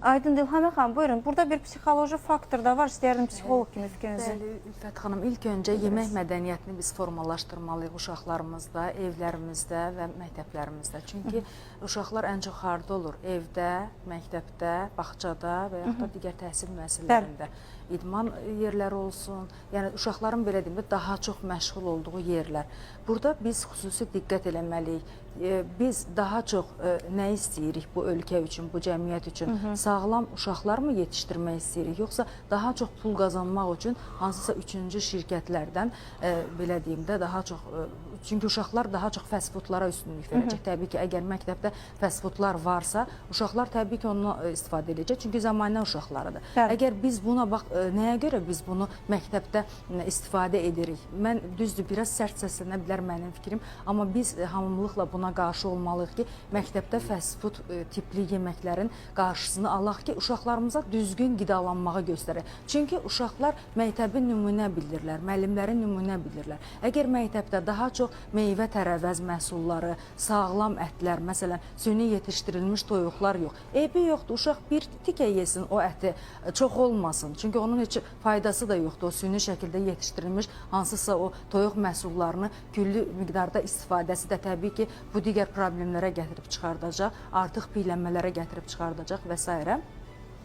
Aydın Dilhamə xanım, buyurun. Burada bir psixoloji faktor da var. İstəyərdim psixoloq kimi fikrinizi. Bəli, Ülfət xanım, ilk öncə yemək mədəniyyətini biz formalaşdırmalıyıq uşaqlarımızda, evlərimizdə və məktəblərimizdə. Çünki uşaqlar ən çox harda olur? Evdə, məktəbdə, bağçada və yaxud da digər təhsil müəssisələrində. İdman yerləri olsun, yəni uşaqların belə deyim də daha çox məşğul olduğu yerlər. Burada biz xüsusi diqqət eləməliyik. Biz daha çox nə istəyirik bu ölkə üçün, bu cəmiyyət üçün? Sağlam uşaqlarmı yetişdirmək istəyirik, yoxsa daha çox pul qazanmaq üçün hansısa üçüncü şirkətlərdən belə deyim də daha çox, çünki uşaqlar daha çox fast foodlara üstünlük verəcək. Təbii ki, əgər məktəbdə fast foodlar varsa, uşaqlar təbii ki, ondan istifadə edəcək, çünki zamanə uşaqlarıdır. Əgər biz buna bax, nəyə görə biz bunu məktəbdə istifadə edirik? Mən düzdür, biraz sərt səslənə bilər mənim fikrim, amma biz hamılıqla buna qarşı olmalıyıq ki, məktəbdə fast food tipli yeməklərin qarşısını alaq ki, uşaqlarımıza düzgün qidalanmağı göstərək. Çünki uşaqlar məktəbi nümunə bilirlər, müəllimləri nümunə bilirlər. Əgər məktəbdə daha çox meyvə tərəvəz məhsulları, sağlam ətlər, məsələn, süni yetişdirilmiş toyuqlar yox. Eybi yoxdur, uşaq bir tikə yesin o əti, çox olmasın. Çünki onun heç faydası da yoxdur. O süni şəkildə yetişdirilmiş hansısa o toyuq məhsullarını küllü miqdarda istifadəsi də təbii ki, bu digər problemlərə gətirib çıxardacaq, artıq piyələnmələrə gətirib çıxardacaq və s.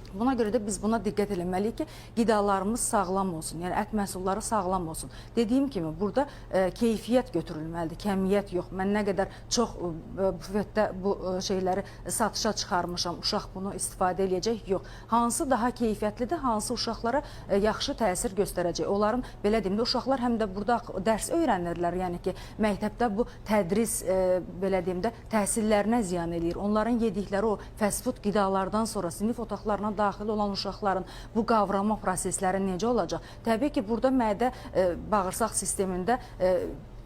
Buna görə də biz buna diqqət eləməliyik ki, qidalarımız sağlam olsun, yəni ət məhsulları sağlam olsun. Dediyim kimi, burada keyfiyyət götürülməlidir, kəmiyyət yox. Mən nə qədər çox büfetdə bu şeyləri satışa çıxarmışam, uşaq bunu istifadə eləyəcək, yox. Hansı daha keyfiyyətlidir, hansı uşaqlara yaxşı təsir göstərəcək. Onların, belə deyim də, uşaqlar həm də burada dərs öyrənirlər, yəni ki, məktəbdə bu tədris, belə deyim də, təhsillərinə ziyan eləyir. Onların yedikləri o fast food qidalardan sonra sinif otaqlarına daxil olan uşaqların bu qavrama prosesləri necə olacaq? Təbii ki, burada mədə bağırsaq sistemində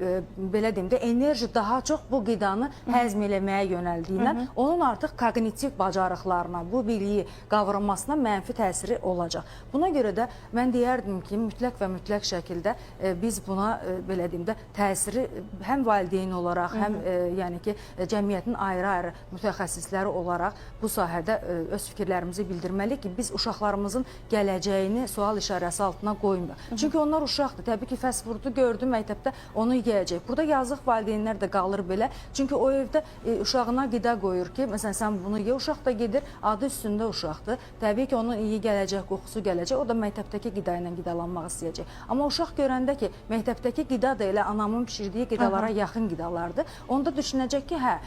belə deyim də, enerji daha çox bu qidanı həzm eləməyə yönəldiyindən onun artıq koqnitiv bacarıqlarına, bu biliyi qavramasına mənfi təsiri olacaq. Buna görə də mən deyərdim ki, mütləq və mütləq şəkildə biz buna, belə deyim də, təsiri həm valideyn olaraq, həm yəni ki, cəmiyyətin ayrı-ayrı mütəxəssisləri olaraq bu sahədə öz fikirlərimizi bildirməliyik ki, biz uşaqlarımızın gələcəyini sual işarəsi altına qoymuyor. Çünki onlar uşaqdır. Təbii ki, fast foodu gördü məktəbdə, onu yeyəcək. Burada yazıq valideynlər də qalır belə. Çünki o evdə uşağına qida qoyur ki, məsələn, sən bunu ye, uşaq da gedir, adı üstündə uşaqdır. Təbii ki, onun iyi gələcək, qoxusu gələcək, o da məktəbdəki qida ilə qidalanmaq istəyəcək. Amma uşaq görəndə ki, məktəbdəki qida da elə anamın pişirdiyi qidalara yaxın qidalardır, onda düşünəcək ki, hə,